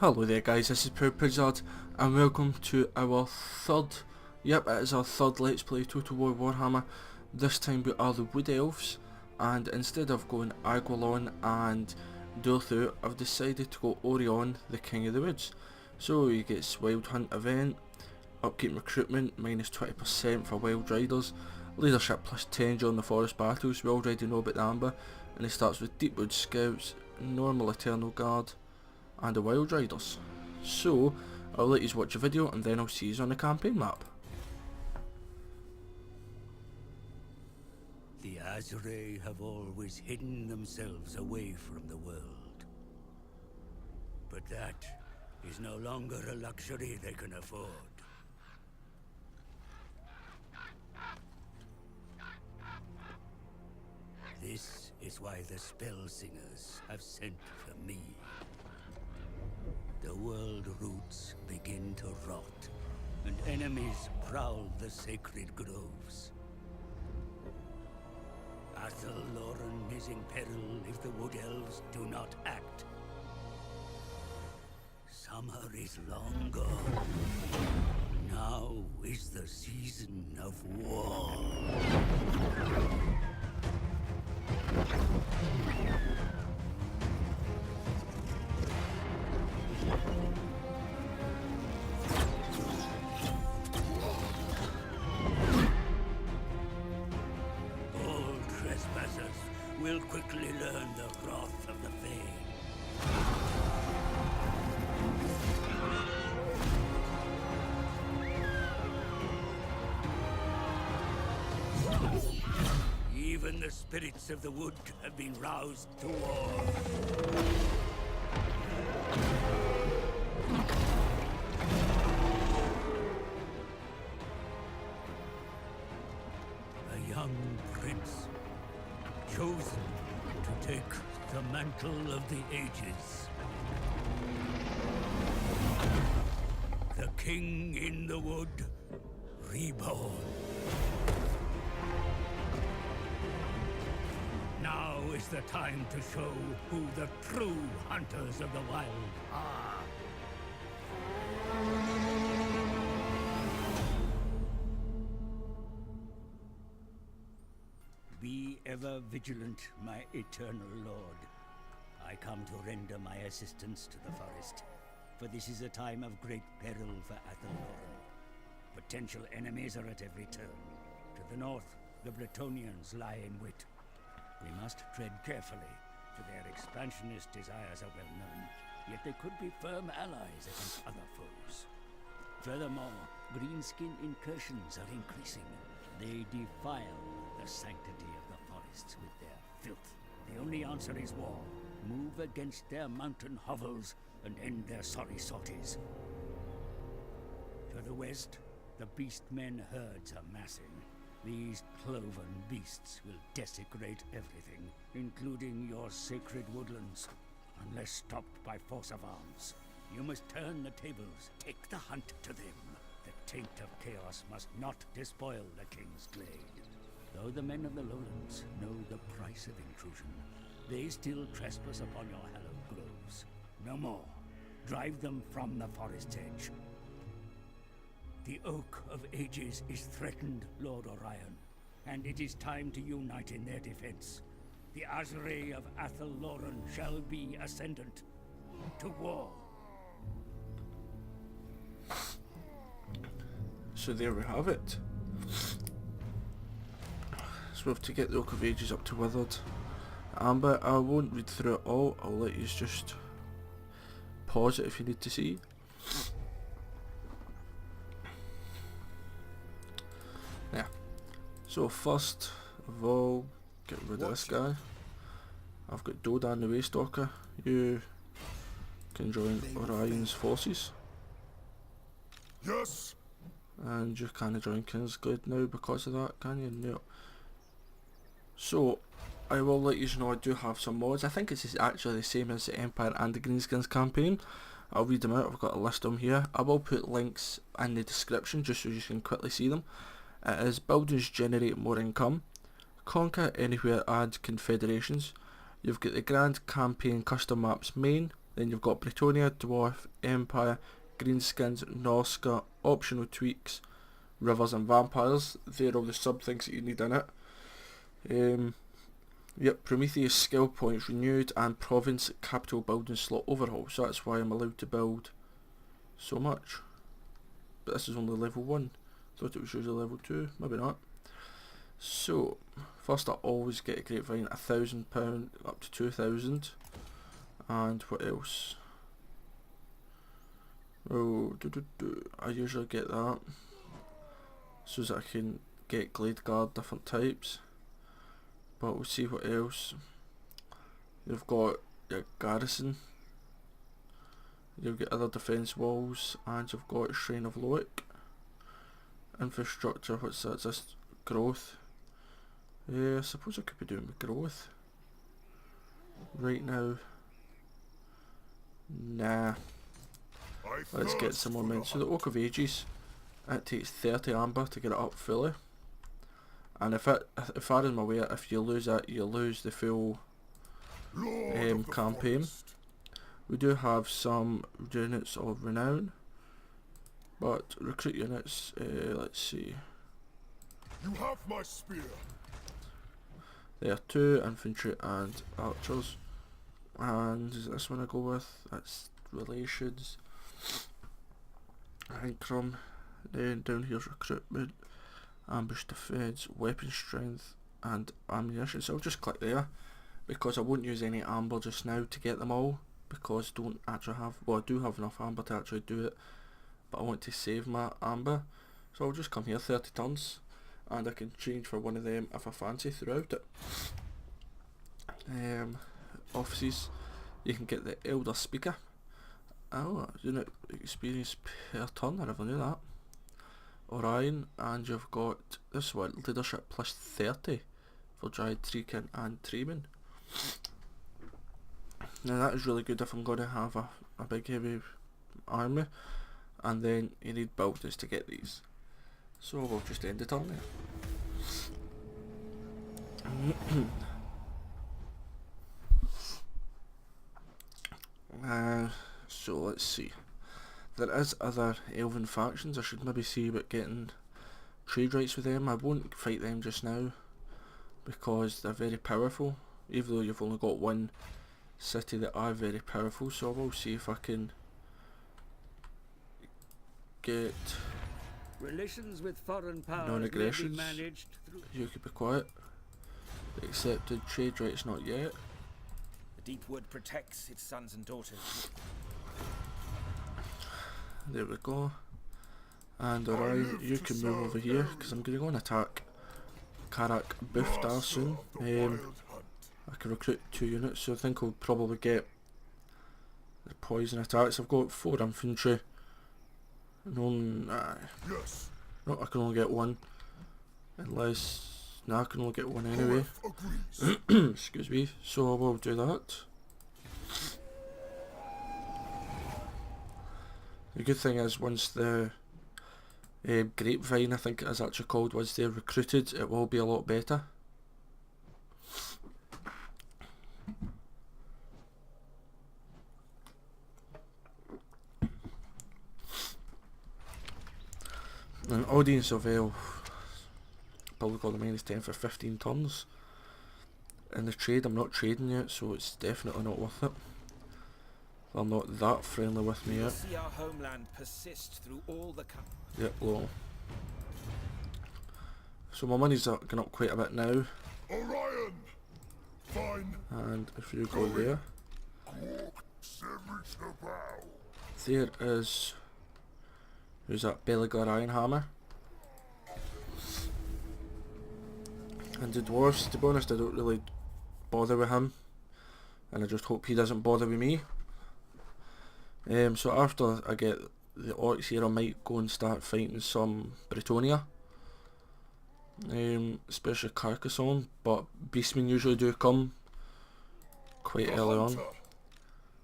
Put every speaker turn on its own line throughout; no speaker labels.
Hello there guys, this is ProudPidgezard and welcome to our it is our third Let's Play Total War Warhammer. This time we are the Wood Elves, and instead of going Agwalon and Dorthu, I've decided to go Orion, the King of the Woods. So you get Wild Hunt event, upkeep recruitment, minus 20% for Wild Riders, leadership plus 10 during the forest battles. We already know about the Amber, and it starts with Deepwood Scouts, normal Eternal Guard, and the Wild Riders. So I'll let you watch a video and then I'll see you on the campaign map.
The Azure have always hidden themselves away from the world. But that is no longer a luxury they can afford. This is why the spell singers have sent for me. The world roots begin to rot, and enemies prowl the sacred groves. Loren is in peril if the Wood Elves do not act. Summer is long gone. Now is the season of war. Will quickly learn the wrath of the Fae. Even the spirits of the wood have been roused to war. A young prince, chosen to take the mantle of the ages. The King in the Wood, reborn. Now is the time to show who the true hunters of the wild are. Be ever vigilant, my eternal lord. I come to render my assistance to the forest, for this is a time of great peril for Loren. Potential enemies are at every turn. To the north, the Bretonnians lie in wait. We must tread carefully, for their expansionist desires are well known, yet they could be firm allies against other foes. Furthermore, greenskin incursions are increasing. They defile the sanctity of the forests with their filth. The only answer is war. Move against their mountain hovels and end their sorry sorties. To the west, the beastmen herds are massing. These cloven beasts will desecrate everything, including your sacred woodlands, unless stopped by force of arms. You must turn the tables, take the hunt to them. The taint of chaos must not despoil the king's glade. Though the men of the lowlands know the price of intrusion, they still trespass upon your hallowed groves. No more. Drive them from the forest's edge. The Oak of Ages is threatened, Lord Orion, and it is time to unite in their defense. The Azure of Loren shall be ascendant. To war.
So there we have it. So we have to get the Oak of Ages up to Withered. Amber, I won't read through it all, I'll let you just pause it if you need to see. Yeah. So first of all, get rid of this guy. I've got Dodan the Waystalker. You can join Orion's forces.
Yes. And
you can't join Kingsglade now because of that, can you? No. So, I will let you know I do have some mods. I think it's actually the same as the Empire and the Greenskins campaign. I'll read them out, I've got a list of them here. I will put links in the description just so you can quickly see them. It is buildings generate more income. Conquer anywhere, add confederations. You've got the Grand Campaign Custom Maps main, Then you've got Bretonia, Dwarf, Empire, Greenskins, Norska, optional tweaks, Rivers and Vampires. They're all the sub things that you need in it. Yep, Prometheus skill points renewed and province capital building slot overhaul. So that's why I'm allowed to build so much. But this is only level 1. Thought it was usually level 2, maybe not. So, first I always get a grapevine, £1,000 up to 2,000. And what else? Oh, I usually get that. So that I can get Glade Guard different types. But we'll see what else. You've got your garrison. You've got other defence walls. And you've got Shrine of Loic. Infrastructure, what's that? Just growth. Yeah, I suppose I could be doing with growth. Right now. Nah. Let's get some more men. So the Oak of Ages, it takes 30 amber to get it up fully. And if far as I'm aware, if you lose it, you lose the full campaign. We do have some units of renown, but recruit units, let's see.
You have my spear.
There are 2 infantry and archers. And is this one I go with? That's relations. Income. Then down here's recruitment, ambush defense, weapon strength, and ammunition. So I'll just click there because I won't use any amber just now to get them all because I don't actually have. Well, I do have enough amber to actually do it, but I want to save my amber. So I'll just come here 30 turns, and I can change for one of them if I fancy throughout it. Offices, you can get the Elder Speaker. Oh, unit experience per turn, I never knew that. Orion, and you've got this one, leadership plus 30 for Dryad, Treekin and Treeman. Now that is really good if I'm going to have a big heavy army, and then you need builders to get these. So we'll just end it on there. So let's see. There is other elven factions. I should maybe see about getting trade rights with them. I won't fight them just now because they're very powerful, even though you've only got one city that are very powerful. So I will see if I can get
relations with foreign powers
non-aggressions.
managed through.
You could be quiet. Accepted trade rights not yet.
The deep wood protects its sons and daughters.
There we go. And Orion, you can move over here because I'm going to go and attack Karak Buftar soon. I can recruit 2 units, so I think I'll probably get the poison attacks. I've got 4 infantry. No, I can only get 1. Unless, I can only get 1 anyway. Excuse me. So I will do that. The good thing is once the grapevine, I think it is actually called, once they're recruited, it will be a lot better. An audience of elf, probably got the -10 for 15 turns. In the trade, I'm not trading yet, so it's definitely not worth it. They're not that friendly with me yet.
See our homeland persist through all the
Yep, low. So my money's going up quite a bit now.
Orion! Fine.
And if you go there, there is, who's that, Belagar Ironhammer. And the dwarves, to be honest, I don't really bother with him, and I just hope he doesn't bother with me. So after I get the orcs here, I might go and start fighting some Bretonia, especially Carcassonne, but beastmen usually do come quite early on.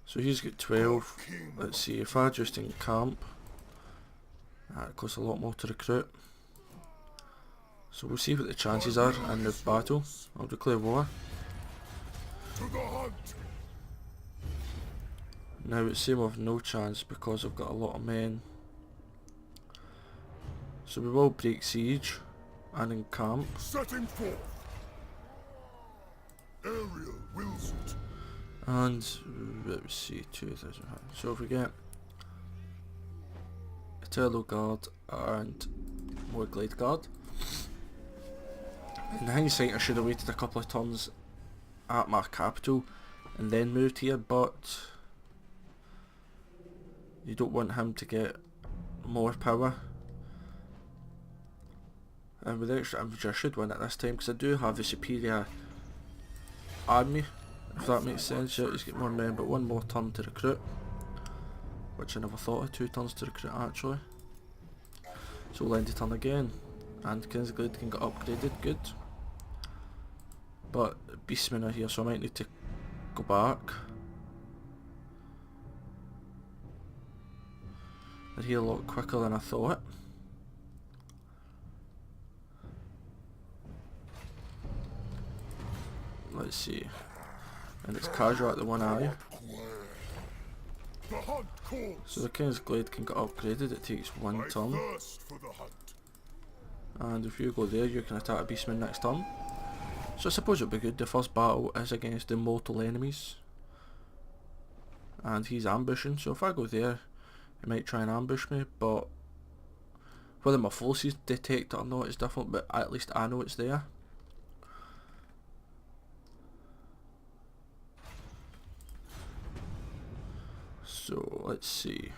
So he's got 12. Let's see, if I just encamp, that costs a lot more to recruit. So we'll see what the chances are in the battle. I'll declare war. Now it seems I've no chance because I've got a lot of men. So we will break siege and encamp.
Setting forth. Ariel wills it.
And let's see, 2,000. So if we get Eternal Guard and more Glade Guard. In hindsight I should have waited a couple of turns at my capital and then moved here, but you don't want him to get more power. And with extra infantry I should win it this time because I do have the superior army, if that makes sense. Yeah, just get more men, but one more turn to recruit, which I never thought of, 2 turns to recruit actually. So we'll end the turn again, and Kingsglade can get upgraded, good. But beastmen are here, so I might need to go back. They're here a lot quicker than I thought. Let's see. And it's casual at the one eye.
The hunt calls.
So the Kingsglade can get upgraded, it takes 1
I
turn.
thirst for the hunt.
And if you go there you can attack a beastman next turn. So I suppose it'll be good. The first battle is against immortal enemies. And he's ambushing, so if I go there he might try and ambush me, but whether my forces detect it or not is different, but at least I know it's there. So let's see.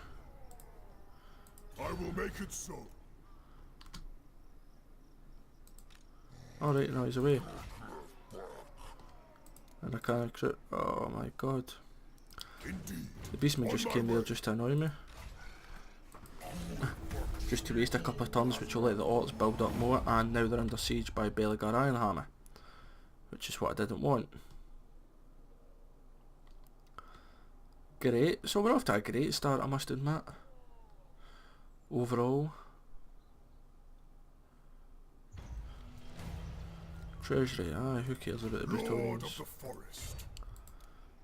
I will make it so.
Alright, now he's away. And I can't recruit. Oh my god.
Indeed.
The beastman just came there just to annoy me. Just to waste a couple of turns, which will let the orcs build up more, and now they're under siege by Belegar Ironhammer, which is what I didn't want. Great, so we're off to a great start, I must admit. Overall. Treasury, who cares about the
Lord of
Bretonnians?
the forest.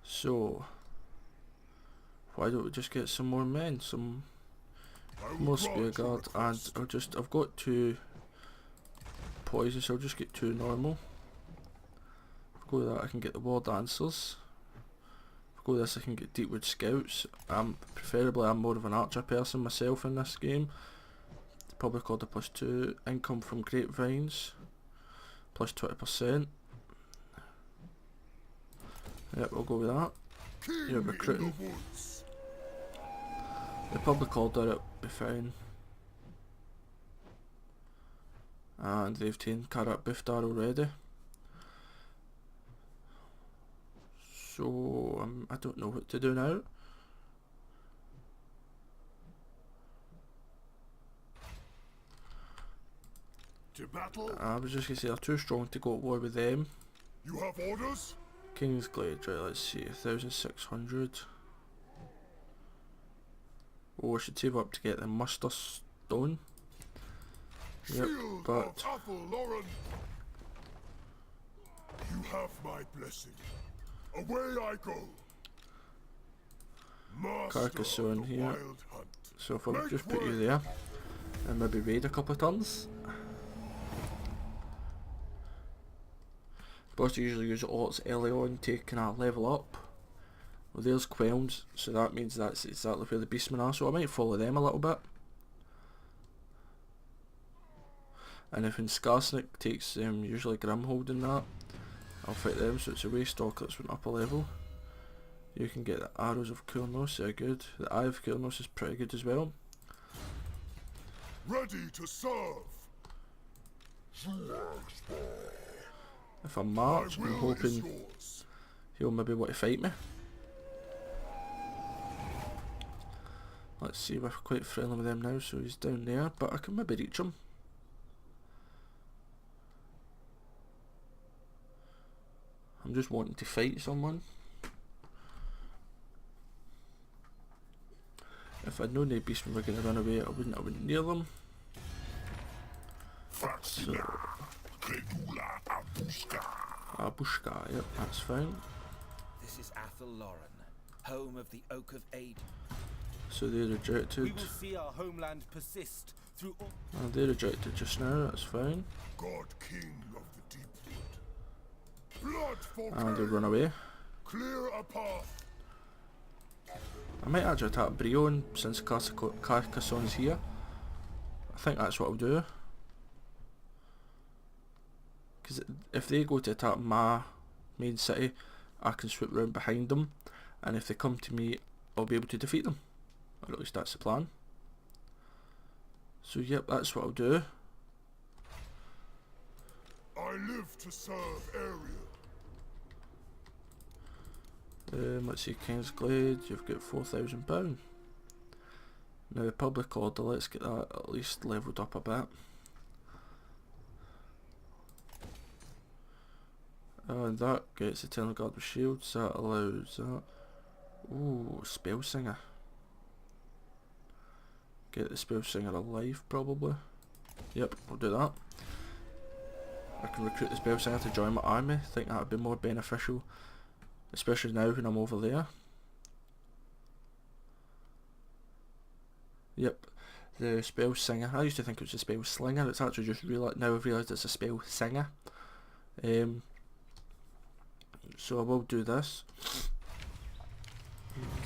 So, why don't we just get some more men, some
I will
more
grant
spear
your
guard, and
request.
I've got 2 poison, so I'll just get 2 normal. If I go with that I can get the war dancers. If I go with this I can get Deepwood scouts. Preferably I'm more of an archer person myself in this game. It's probably called a +2 income from grapevines, plus 20%. Yep, we'll go with that.
King
You're
in
recruiting.
the woods.
The public order, it'll be fine. And they've taken Karat Biftar already. So I don't know what to do now.
To battle.
I was just gonna say they're too strong to go to war with them.
You have orders?
Kingsglade, right, let's see, 1,600. Oh, I should save up to get the muster stone. Yep,
Shield
but
of Athel Lauren. You have my blessing. Away I go. Master
Carcassonne
of the
here.
wild hunt.
so if I would just put you there and maybe raid a couple of turns. Boss usually use orcs early on to kind of level up. Well, there's Quelns, so that means that's exactly where the beastmen are, so I might follow them a little bit. And if in Skarsnik takes usually Grimhold in that, I'll fight them, so it's a Waystalker that's went up a level. You can get the Arrows of Kurnos, they're good. The Eye of Kurnos is pretty good as well.
Ready to serve.
If I march,
My
I'm
will is
hoping
yours.
he'll maybe want to fight me. Let's see, we're quite friendly with them now, so he's down there, but I can maybe reach him. I'm just wanting to fight someone. If I'd known the beastmen were going to run away, I wouldn't have went near them. So, Abushka, yep, that's fine.
This is Athel Lauren. home of the Oak of Aid.
So they rejected.
We will see our homeland persist through all.
Oh, they rejected just now, that's fine.
God King of the Deepwood. Blood for
And they
Cain.
run away.
Clear a path.
I might actually attack Brion since Carcassonne's here. I think that's what I'll do. Because if they go to attack my main city, I can swoop round behind them, and if they come to me, I'll be able to defeat them. Or at least that's the plan. So yep, that's what I'll do.
I live to serve Ariel.
Let's see, Kingsglade, you've got £4,000. Now public order, let's get that at least levelled up a bit. And that gets Eternal Guard with shields, that allows that. Ooh, Spell Singer. Get the Spell Singer alive probably. Yep, I'll do that. I can recruit the Spell Singer to join my army, I think that would be more beneficial. Especially now when I'm over there. Yep, the Spell Singer. I used to think it was a Spell Slinger. It's actually just now I've realised it's a Spell Singer. So I will do this.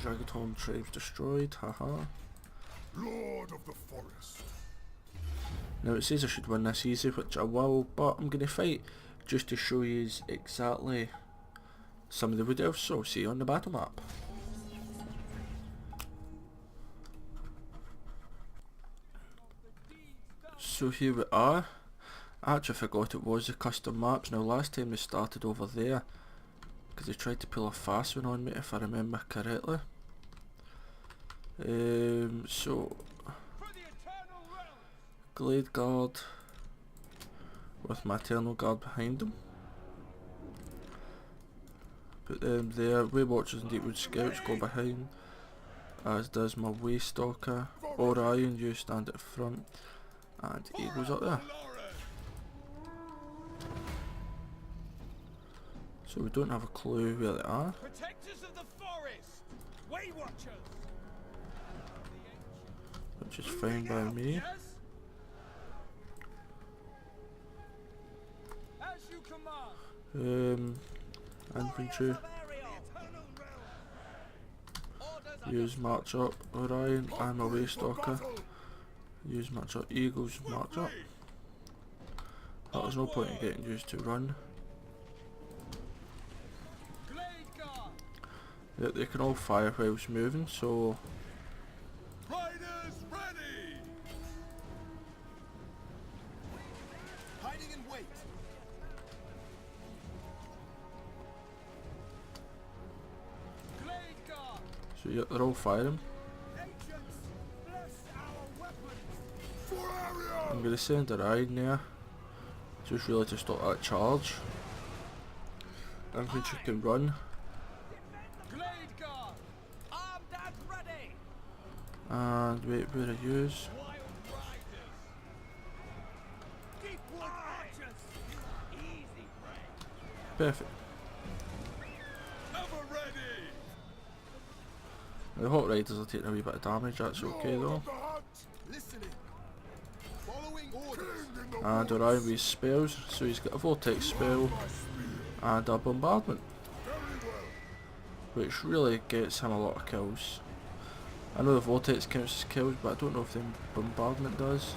Dragaton Tribes destroyed. Haha.
Lord of the Forest.
Now it says I should win this easy, which I will, but I'm going to fight just to show you exactly some of the Wood Elves, so I'll see you on the battle map. So here we are. I actually forgot it was the custom maps. Now last time they started over there, because they tried to pull a fast one on me if I remember correctly. So Glade Guard with my Eternal Guard behind them. Put them there. Way Watchers and Deepwood Scouts go behind, as does my Way Stalker. Orion, you stand at the front, and Eagle's up there. So we don't have a clue where they are.
Protectors of the forest, Way Watchers.
Which is fine by me.
Yes? As you command.
Infantry. Use march up Orion and my Way Stalker. Use march up Eagles, march up. But there's no point in getting used to run. Yep, they can all fire whilst moving, so
Riders ready. Hiding in wait.
yep, they're all firing.
For Ariel.
I'm gonna send a Orion there, just really to stop that charge. Infantry can run. And wait, where are yous? Perfect. The Hot Riders are taking a wee bit of damage, that's okay though. And Orion with spells, so he's got a Vortex spell and a Bombardment, which really gets him a lot of kills. I know the Vortex counts as kills, but I don't know if the Bombardment does.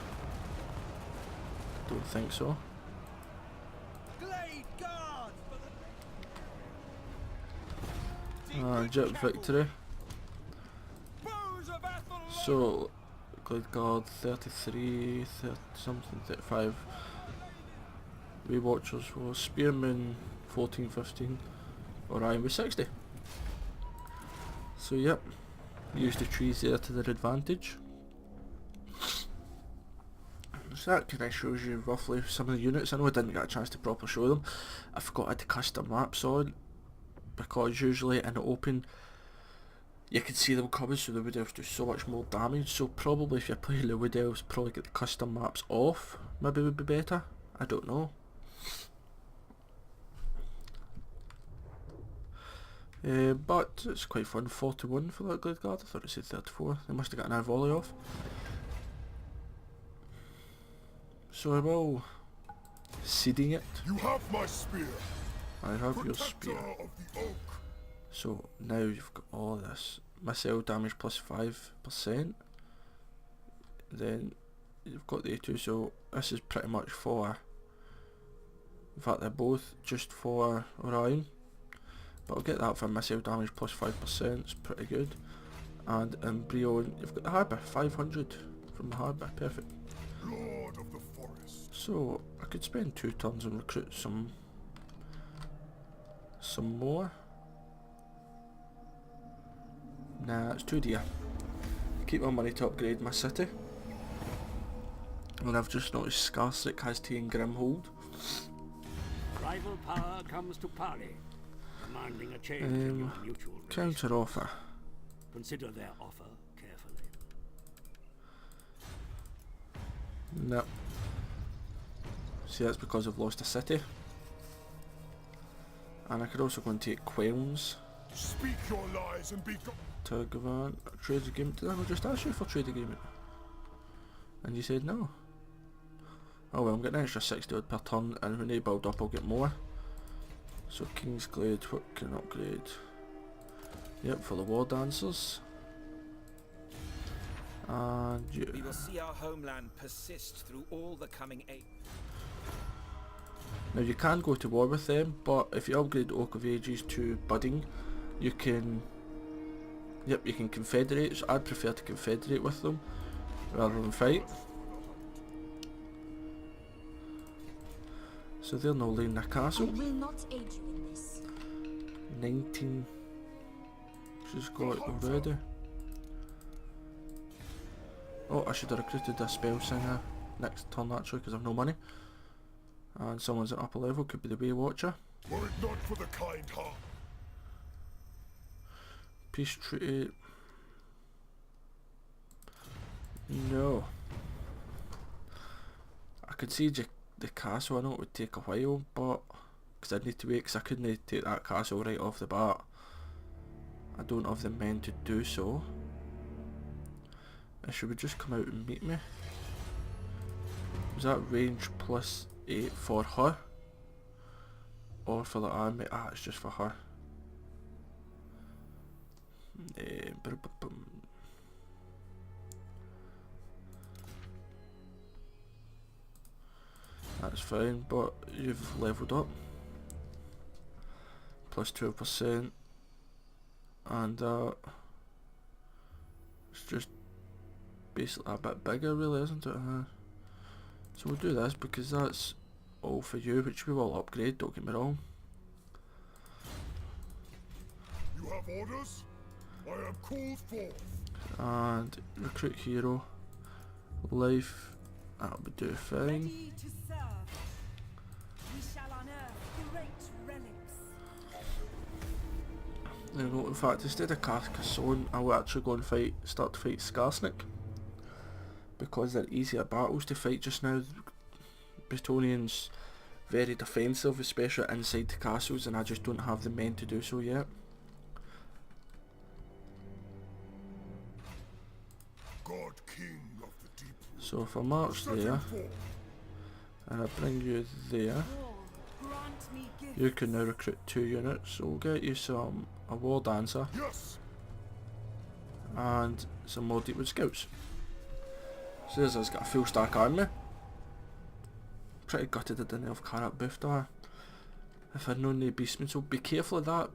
Don't think so. Jet Victory. So, Glade Guard 33, 30 something, 35. Way Watchers was Spearman 14, 15. Orion was 60. So yep, use the trees there to their advantage. So that kind of shows you roughly some of the units. I know I didn't get a chance to properly show them. I forgot I had the custom maps on, because usually in the open you can see them coming, so the Wood Elves do so much more damage. So probably if you're playing the Wood Elves, probably get the custom maps off, maybe would be better. I don't know. But it's quite fun. 41 for that Glade Guard. I thought it said 34. They must have got an volley off. So I will seeding it.
You have my spear.
I have your
Protector
spear.
of the oak.
So now you've got all this. Missile damage plus 5%. Then you've got the A2, so this is pretty much for, in fact they're both just for Orion, but I'll get that for missile damage plus 5%, it's pretty good. And Embryo, you've got the harbour, 500 from the harbour, perfect.
Lord of the forest.
So I could spend 2 turns and recruit some more. Nah, it's too dear. Keep my money to upgrade my city. And I've just noticed Skarsnik has taken Grimhold.
Rival power comes to parley, demanding a change in your mutual
Counter offer.
Consider their offer carefully.
No. See, that's because I've lost a city. And I could also go and take Quelns
Speak your lies and be gone.
to govern a trade agreement. Did I not just ask you for trade agreement? And you said no. Oh well, I'm getting an extra 60 odd per turn, and when they build up I'll get more. So King's Glade, what can upgrade? Yep, for the War Dancers. And you.
We will see our homeland persist through all the coming age.
Now you can go to war with them, but if you upgrade Oak of Ages to Budding, you can, yep, you can confederate. So I'd prefer to confederate with them rather than fight. So they're now laying their castle.
I will not aid you in this.
19. She's got it already. Oh, I should have recruited a spell singer next turn actually, because I've no money. And someone's at upper level, could be the Way Watcher.
Were it not for the kind heart.
Peace treaty. No. I could siege the castle. I know it would take a while, but because I'd need to wait, because I couldn't take that castle right off the bat. I don't have the men to do so. And she would just come out and meet me. Was that range plus 8 for her? Or for the army? Ah, it's just for her. That's fine, but you've leveled up. Plus 12%. And it's just basically a bit bigger really, isn't it? So we'll do this because that's all for you, which we will upgrade, don't get me wrong.
You have orders? I am called forth.
And recruit hero. Life, that'll be do fine.
Ready to serve. We shall unearth great relics.
You know, in fact, instead of Carcassonne, I will actually go and start to fight Skarsnik. Because they're easier battles to fight just now. Bretonian's very defensive, especially inside the castles, and I just don't have the men to do so yet.
God King of the deep.
So if I march
Set
there,
him forth.
and I bring you there,
War, grant me gifts.
you can now recruit 2 units, so we'll get you a War Dancer
Yes.
and some more Deepwood Scouts. So there's us got a full stack army. Pretty gutted I didn't have Karat buffed her. If I'd known the Beastmen, so be careful of that.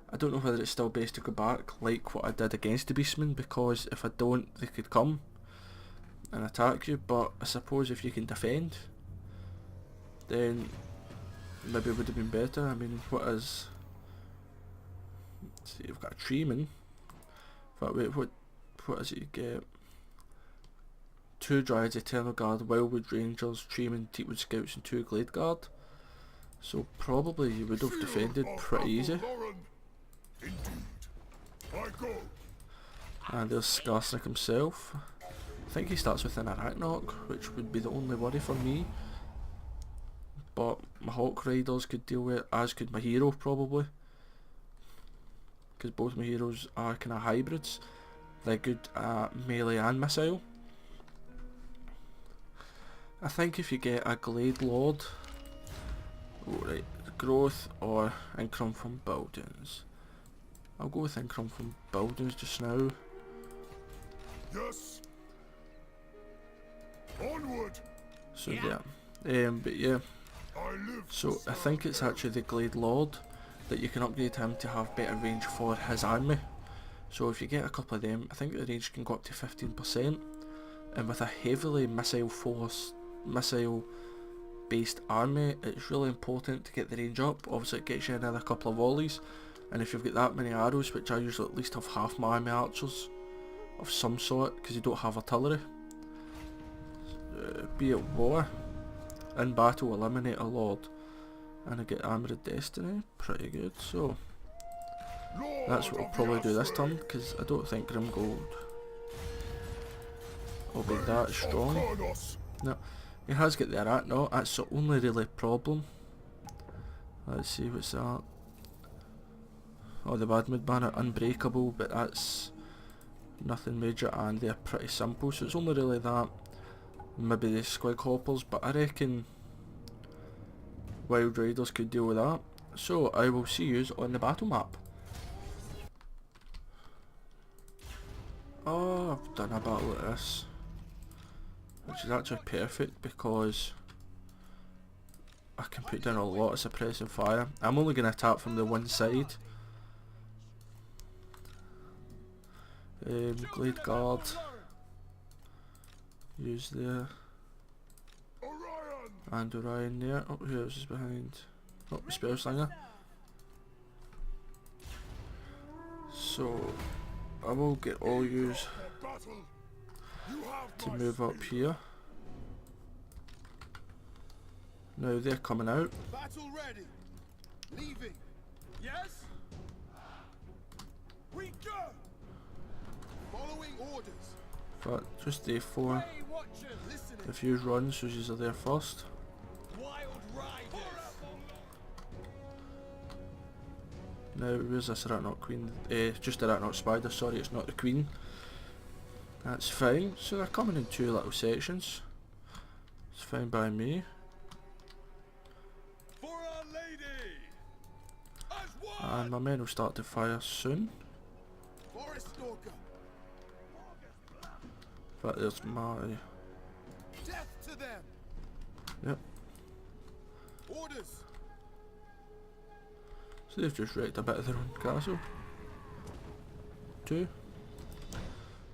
I don't know whether it's still best to go back like what I did against the Beastmen, because if I don't they could come and attack you, but I suppose if you can defend then maybe it would have been better. I mean, what is... Let's see, you've got a Treeman. But wait, what is it you get? 2 Dryads, Eternal Guard, Wildwood Rangers, Treeman, Deepwood Scouts and 2 Glade Guard. So probably you would have
Shield
defended
of
pretty easy.
Lauren. Indeed. I go.
And there's Skarsnik himself. I think he starts with an Arachnok, which would be the only worry for me. But my Hawk Riders could deal with it, as could my hero probably. because both my heroes are kind of hybrids. They're good at melee and missile. I think if you get a Glade Lord, right, growth or income from buildings. I'll go with income from buildings just now.
Yes. Onward.
So yeah, but yeah.
I live.
So I think it's actually the Glade Lord that you can upgrade him to have better range for his army. So if you get a couple of them, I think the range can go up to 15%. And with a heavily missile based army, it's really important to get the range up. Obviously it gets you another couple of volleys, and if you've got that many arrows, which I usually at least have half my army archers of some sort because you don't have artillery. Be at war, in battle eliminate a lord, and I get Armour of Destiny, pretty good. So that's what I'll probably do this turn, because I don't think Grim Gold will be that strong. No, he has got the Arachno, that's the only really problem. Let's see, what's that? Oh, the Badmood banner, unbreakable, but that's nothing major, and they're pretty simple, so it's only really that. Maybe the Squig Hoppers, but I reckon Wild Riders could deal with that. So I will see you on the battle map. Oh, I've done a battle like this, which is actually perfect because I can put down a lot of suppressing fire. I'm only going to attack from the one side. Glade Guard. Use there.
Orion.
And Orion there. Oh, who else is behind? Oh, Spellslinger. So I will get all yous to move up here. Now they're coming out.
Battle ready. Leaving. Yes? We go. Following orders.
But just D4.
Hey, watchers. Listening.
If you run, so yous are there first.
Wild riders.
Now where's this Arachnoid Queen? Just Arachnoid Spider, sorry, it's not the Queen. That's fine. So they're coming in two little sections. It's fine by me.
For Our Lady. As one.
And my men will start to fire soon.
Forest Stalker.
But there's my...
Death to them.
Yep.
Orders.
So they've just wrecked a bit of their own castle. Two.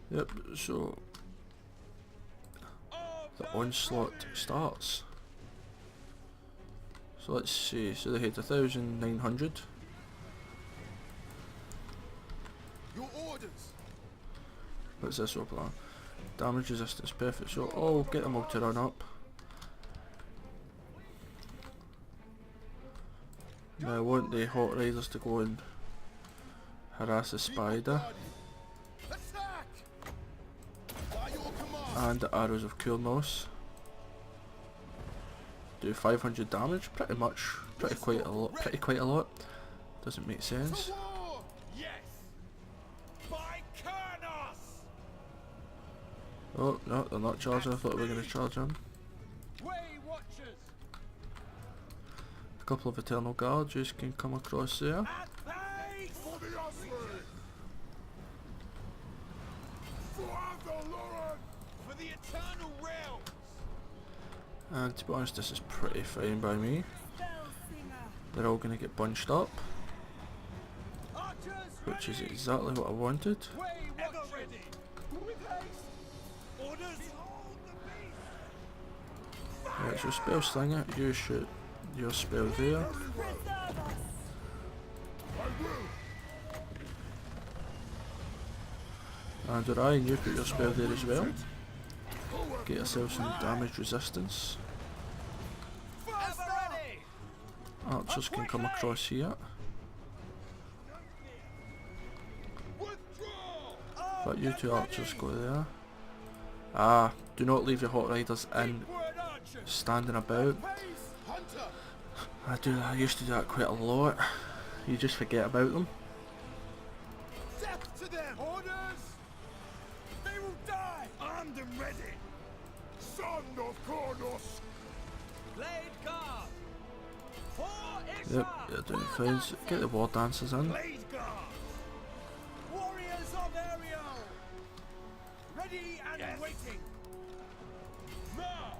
Yep, so the onslaught starts. So let's see, so they had 1,900.
Your orders.
What's this up plan? Damage resistance, perfect. So I'll get them all to run up. Now I want the Hot Riders to go and harass the Spider.
Attack. By your command.
And the Arrows of Coolmouse. Do 500 damage, pretty quite a lot. Doesn't make sense.
To war. Yes. By Kurnos.
Oh no, they're not charging. I thought we were going to charge them.
Way watchers.
A couple of Eternal Guards just can come across there.
At pace.
For the Osprey. For Avalon.
For the eternal realms.
And to be honest, this is pretty fine by me.
Spellslinger.
They're all going to get bunched up,
Archers
which is
ready.
exactly what I wanted.
Way watchers. Ready. With haste. Orders. Behold the beast.
Right, so Spellslinger, you shoot your spell there.
Preserve us.
I will.
And Orion, you put your spell there as well. Get yourself some damage resistance.
Ever ready.
Archers can come across here.
Withdraw.
But you two archers go there. Ah, do not leave your Hot Riders in
Word archers.
standing about.
Pace. Hunter.
I used to do that quite a lot. You just forget about them.
them! Orders! They will die! Armed and ready!
Son of Kornos!
Blade guard! For
Yep, you're doing fine. So get the war dancers in.
Blade guard! Warriors of Orion! Ready and waiting! Now!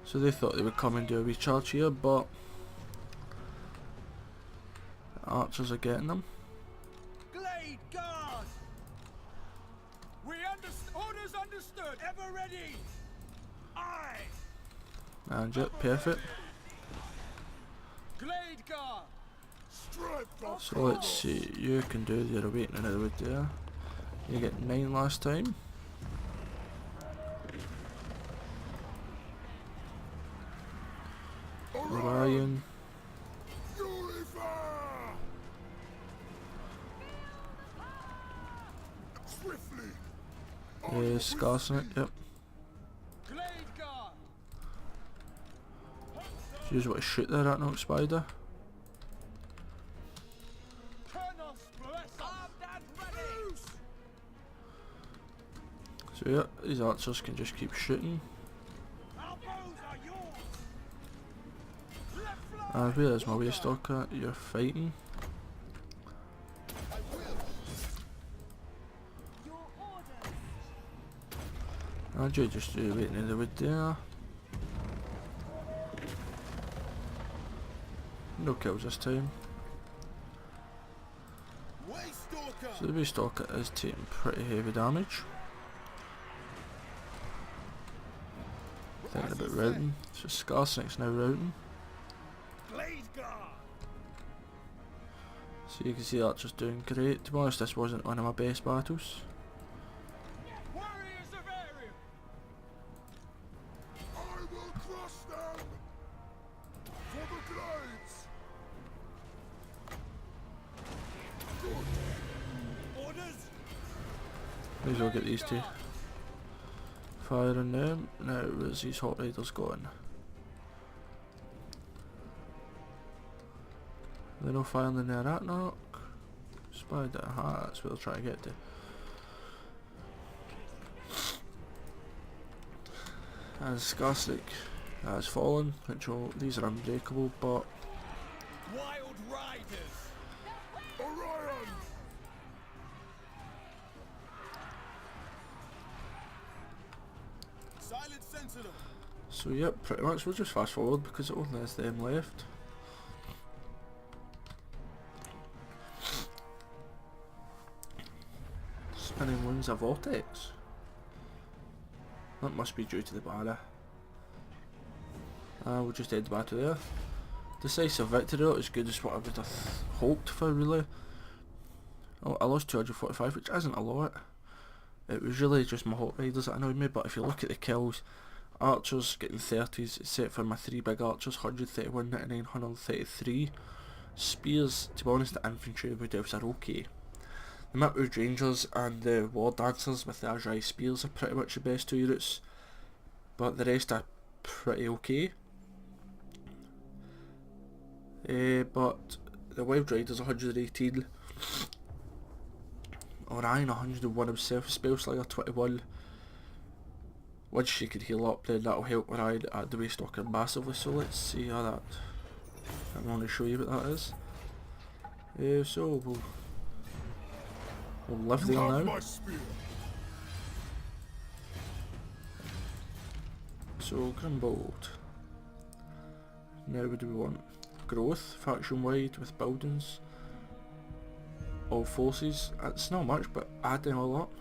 So they thought they would come and do a wee charge here, but the archers are getting them.
Blade guard! We understand. Orders understood. Ever ready. Aye.
And yep, perfect.
Glade guard.
Strength of
So let's see, you can do the other waiting in the wood there. You get 9 last time. Orion.
Unifer! Swiftly!
Scarsing it, yep.
Glade guard.
So you just want to shoot there at no spider.
Kernos bless. Armed and ready.
So yeah, these archers can just keep shooting.
Our bows are yours. Left flank.
And where is my way stalker? You're fighting.
Your orders.
And you just do waiting in the wood there. No kills this time.
Way stalker.
So the way stalker is taking pretty heavy damage. Thinking about routing. So Scarsnick's now routing.
Glade guard.
So you can see Archer's doing great. To be honest, this wasn't one of my best battles.
Warriors of Orion.
I will crush them! For the glades!
Orders.
May as well get these two. Firing them. Now where's these hot riders going? They're not firing in there at knock. Spider, aha, that's what they'll try to get to. And Skarsnik has fallen, which these are unbreakable, but
Wild riders.
Orion!
Silent sentinel.
so yep, pretty much we'll just fast forward because it only has them left. Spinning winds a vortex. That must be due to the barrier. We'll just end the battle there. Decisive victory, not as good as what I would have hoped for really. Oh, I lost 245, which isn't a lot. It was really just my hot riders that annoyed me, but if you look at the kills, archers getting 30s, except for my 3 big archers, 131, 99, 133. Spears, to be honest, the infantry wood elves are okay. The Mapwood Rangers and the War Dancers with the Ajay Spears are pretty much the best 2 units, but the rest are pretty okay. But the Wild Riders 118, Orion 101 himself, Spellslinger 21. Once she can heal up, then that'll help Orion at the Waystalker massively, so let's see how that... I'm going to show you what that is. So we'll live there
Have
now.
my spear!
So Grimbold. Now what do we want? Growth, faction wide with buildings. All forces, it's not much but adding all up.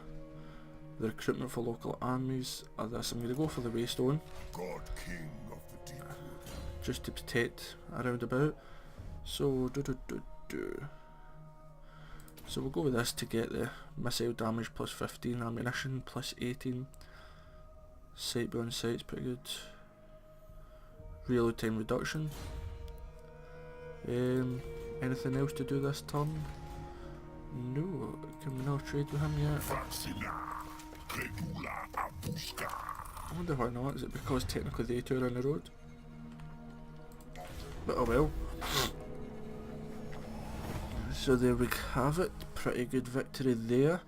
The recruitment for local armies are this. I'm going to go for the Waystone
God King of the Deep Wood.
just to protect around about. So so we'll go with this to get the missile damage plus 15, ammunition plus 18, sight beyond sight's pretty good, reload time reduction. Anything else to do this turn? No, can we not trade with him yet? I wonder why not, is it because technically they two are on the road? But oh well. So there we have it, pretty good victory there.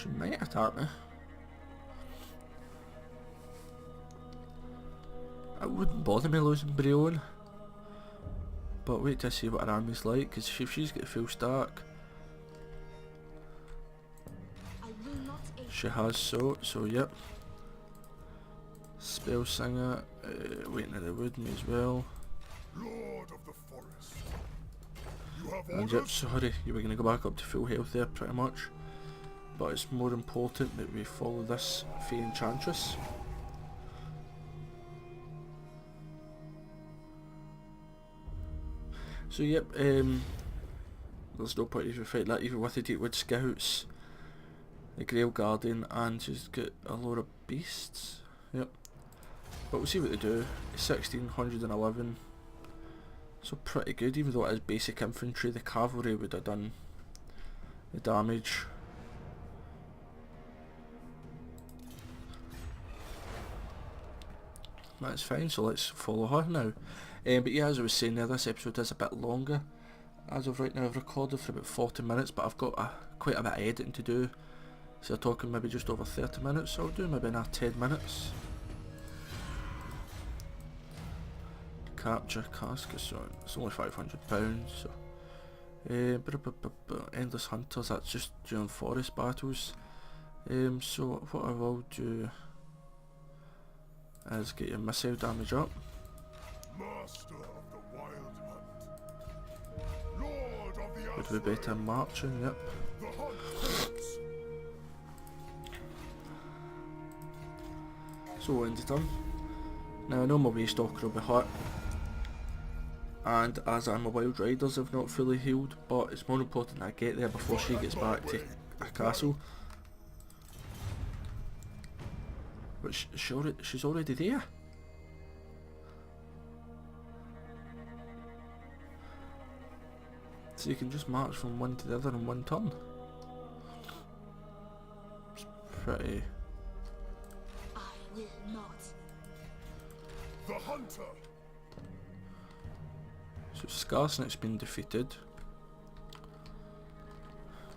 She might attack me. It wouldn't bother me losing Brion. But wait till I see what her army's like, because if she's got a full stack,
I will not aid
she has so yep. Spell Singer, waiting at the wood me as well.
Lord of the forest. You have
And yep,
orders?
sorry, you were going to go back up to full health there pretty much. But it's more important that we follow this Fey Enchantress. So yep, there's no point even fighting that even with the Deepwood Scouts, the Grail Guardian, and she's got a load of beasts. Yep. But we'll see what they do. 1611. So pretty good, even though it is basic infantry, the cavalry would have done the damage. That's fine, so let's follow her now. But yeah, as I was saying there, this episode is a bit longer. As of right now I've recorded for about 40 minutes, but I've got quite a bit of editing to do. So I'm talking maybe just over 30 minutes, so I'll do maybe another 10 minutes. Capture Carcassonne, it's only £500, so... Endless Hunters, that's just during forest battles. So what I will do is get your missile damage up.
Master of the wild hunt. Lord of the
Would be better marching, yep.
The hunt ends.
So we'll end the turn. Now I know my way stalker will be hurt, and as I'm a wild riders I've not fully healed, but it's more important that I get there before she gets back to a castle. But she's already there. So you can just march from one to the other in one turn. It's pretty...
I will not.
The hunter.
So Skarsnik's been defeated.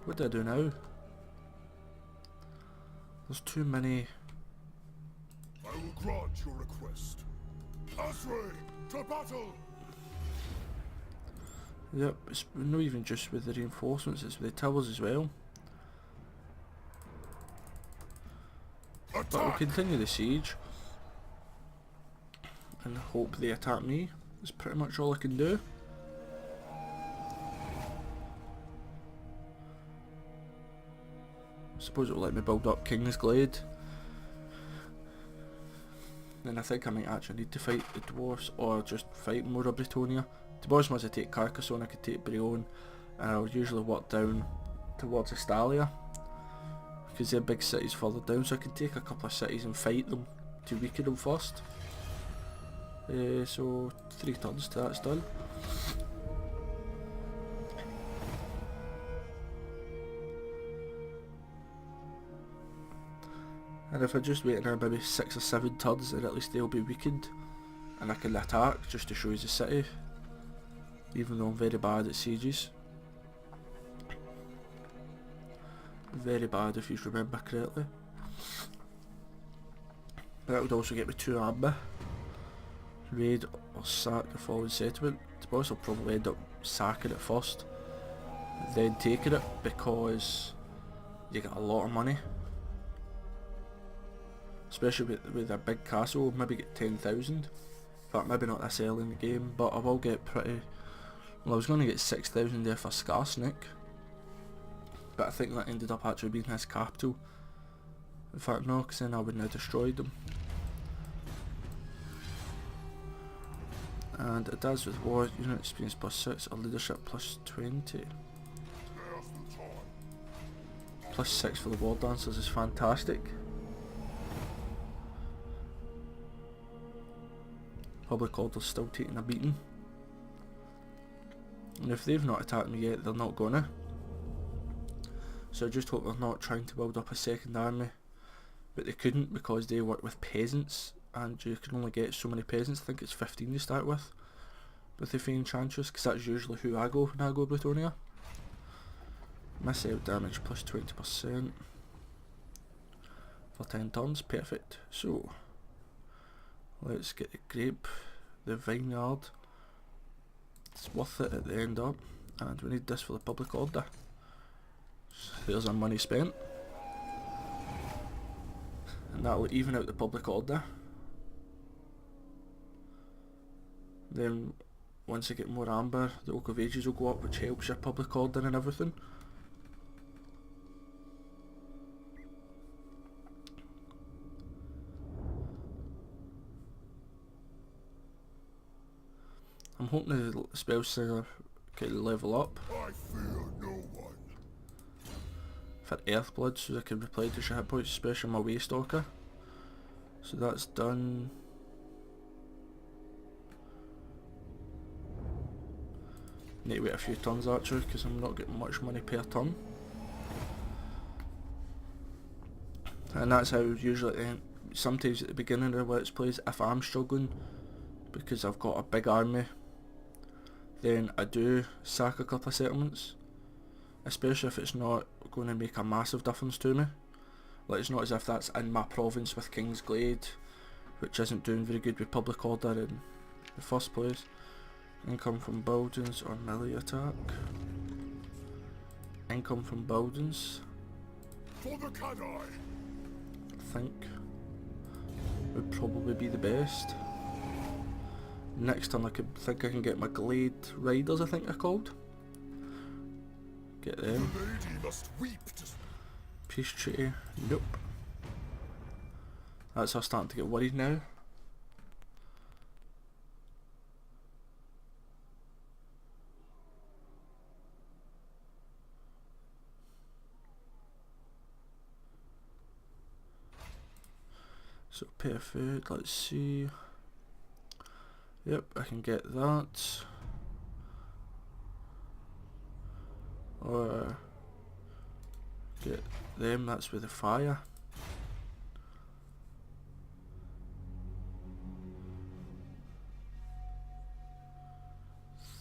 What do I do now? There's too many...
I will grant your request. Asray, to battle!
Yep, it's not even just with the reinforcements, it's with the towers as well. But we'll
Attack!
continue the siege and hope they attack me. That's pretty much all I can do. I suppose it will let me build up Kingsglade. Then I think I might actually need to fight the dwarves or just fight Mora Britonia. To be honest, once I take Carcassonne I could take Brion, and I'll usually work down towards Estalia because they're big cities further down, so I can take a couple of cities and fight them to weaken them first. So 3 turns till that's done. And if I just wait another maybe 6 or 7 turns, then at least they'll be weakened and I can attack just to show you the city, even though I'm very bad at sieges. Very bad if you remember correctly. But that would also get me 2 army. Raid or sack the fallen settlement. To be honest, I'll probably end up sacking it first, then taking it, because you get a lot of money. Especially with a big castle, maybe get 10,000. In fact, maybe not this early in the game, but I will get pretty... Well, I was going to get 6,000 there for Skarsnik, but I think that ended up actually being his capital. In fact, no, because then I would have destroyed them. And it does with war unit experience +6 or leadership +20.
There's the time.
+6 for the war dancers is fantastic. Public order's still taking a beating. And if they've not attacked me yet, they're not gonna. So I just hope they're not trying to build up a second army. But they couldn't because they work with peasants, and you can only get so many peasants. I think it's 15 you start with the Fey Enchantress, because that's usually who I go when I go Britonia. Missile damage +20%. For 10 tons, perfect. So, let's get the grape, the vineyard. It's worth it at the end up, and we need this for the public order. So there's our money spent. And that'll even out the public order. Then once I get more amber, the Oak of Ages will go up, which helps your public order and everything. I'm hoping the spell singer can level up
I fear no one.
for Earthblood, so I can replenish hit points, especially my Waystalker. So that's done. Need to wait a few turns actually, because I'm not getting much money per turn. And that's how usually sometimes at the beginning of the Let's Plays, if I'm struggling because I've got a big army, then I do sack a couple of settlements, especially if it's not going to make a massive difference to me. Like, it's not as if that's in my province with King's Glade, which isn't doing very good with public order in the first place. Income from buildings or melee attack. Income from buildings,
For the Kadai.
I think, would probably be the best. Next turn I think I can get my Glade Riders, I think they're called. Get them.
The lady must weep to
Peace treaty, nope. That's us starting to get worried now. So perfect, let's see. Yep, I can get that. Or get them, that's with the fire.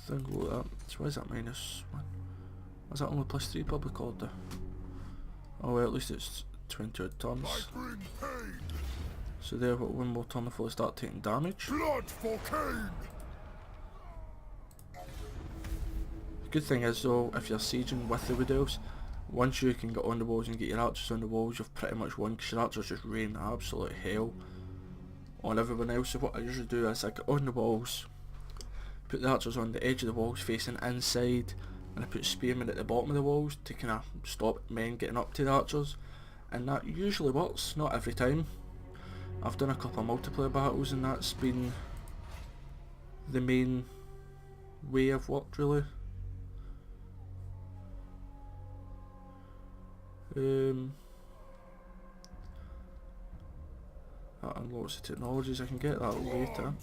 Think that. So why is that -1? Is that only +3 public order? Oh well, at least it's 20 odd
I
turns.
bring pain.
So there, what, one more turn before they start taking damage.
Blood for Cain.
The good thing is though, if you're sieging with the Wood Elves, once you can get on the walls and get your archers on the walls, you've pretty much won, because your archers just rain absolute hell on everyone else. So what I usually do is I get on the walls, put the archers on the edge of the walls facing inside, and I put spearmen at the bottom of the walls to kind of stop men getting up to the archers, and that usually works, not every time. I've done a couple of multiplayer battles and that's been the main way I've worked really. That unlocks the technologies, I can get that later.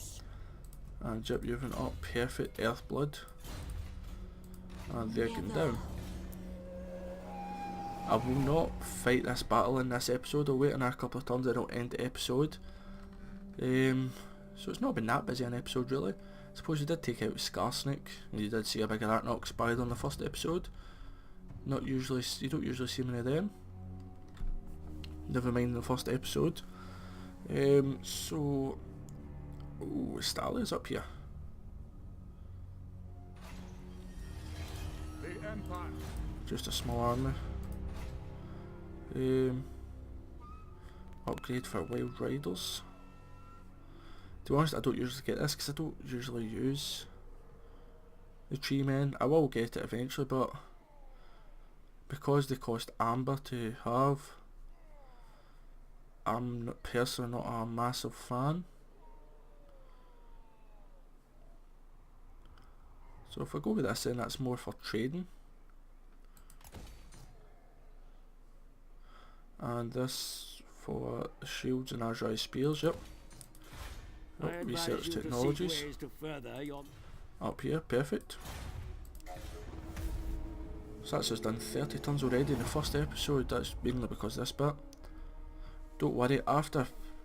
And Jip, you've went up, perfect, Earthblood. And they're going down. I will not fight this battle in this episode, I'll wait another couple of turns and I'll end the episode. So it's not been that busy an episode really. I suppose you did take out Scarsnake, and you did see a bigger Artnox spider in the first episode. Not usually, you don't usually see many of them. Never mind the first episode. So... ooh, Stalia's up here.
The Empire.
Just a small army. Upgrade for Wild Riders. To be honest, I don't usually get this because I don't usually use the Tree Men. I will get it eventually, but because they cost amber to have, I'm personally not a massive fan. So if I go with this, then that's more for trading. And this for shields and Azrai spears, yep. Oh, research technologies. Up here, perfect. So that's just done 30 tons already in the first episode. That's mainly because of this bit. Don't worry,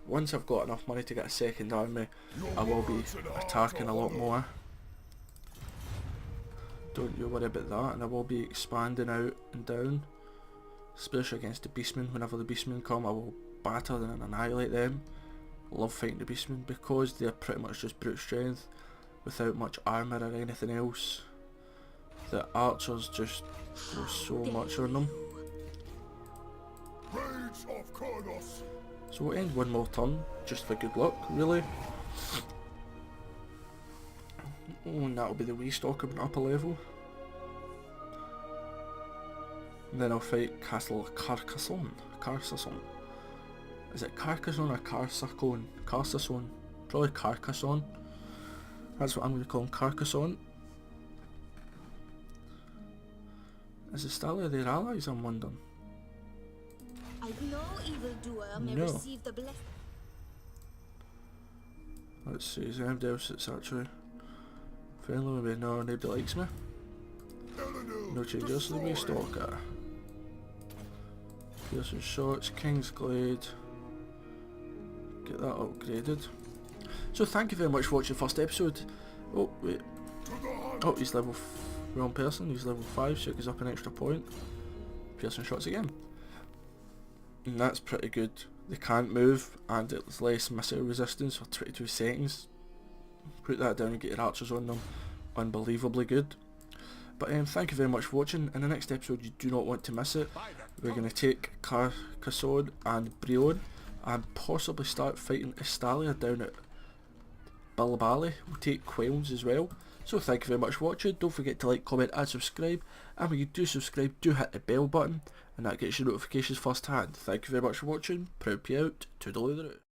once I've got enough money to get a second army, I will be attacking a lot more. Don't you worry about that, and I will be expanding out and down. Especially against the beastmen. Whenever the beastmen come, I will batter and annihilate them. Love fighting the beastmen because they're pretty much just brute strength without much armour or anything else. The archers just go so much on them.
Rage of Kronos.
So we'll end one more turn just for good luck, really. Oh, and that'll be the wee stalker up a level. And then I'll fight Castle Carcassonne. Is it Carcassonne or Carcassonne? Carcassonne. Probably Carcassonne. That's what I'm going to call him, Carcassonne. Is Estalia their allies, I'm wondering?
I no evildoer may
No.
receive the blessing.
Let's see, is there anybody else that's actually friendly with me? No, nobody likes me.
Eleanor.
No changes to the wee stalker. Piercing shots, King's Glade. Get that upgraded. So thank you very much for watching the first episode. Oh wait. Oh, he's level wrong person, he's level 5, so it goes up an extra point. Piercing shots again. And that's pretty good. They can't move and it's less missile resistance for 22 seconds. Put that down and get your archers on them. Unbelievably good. But thank you very much for watching. In the next episode you do not want to miss it. We're going to take Carcassonne and Brion and possibly start fighting Estalia down at Bilbali. We'll take Quelns as well. So thank you very much for watching. Don't forget to like, comment and subscribe. And when you do subscribe, do hit the bell button and that gets your notifications first hand. Thank you very much for watching. ProudPidgezard out. Toodaloo.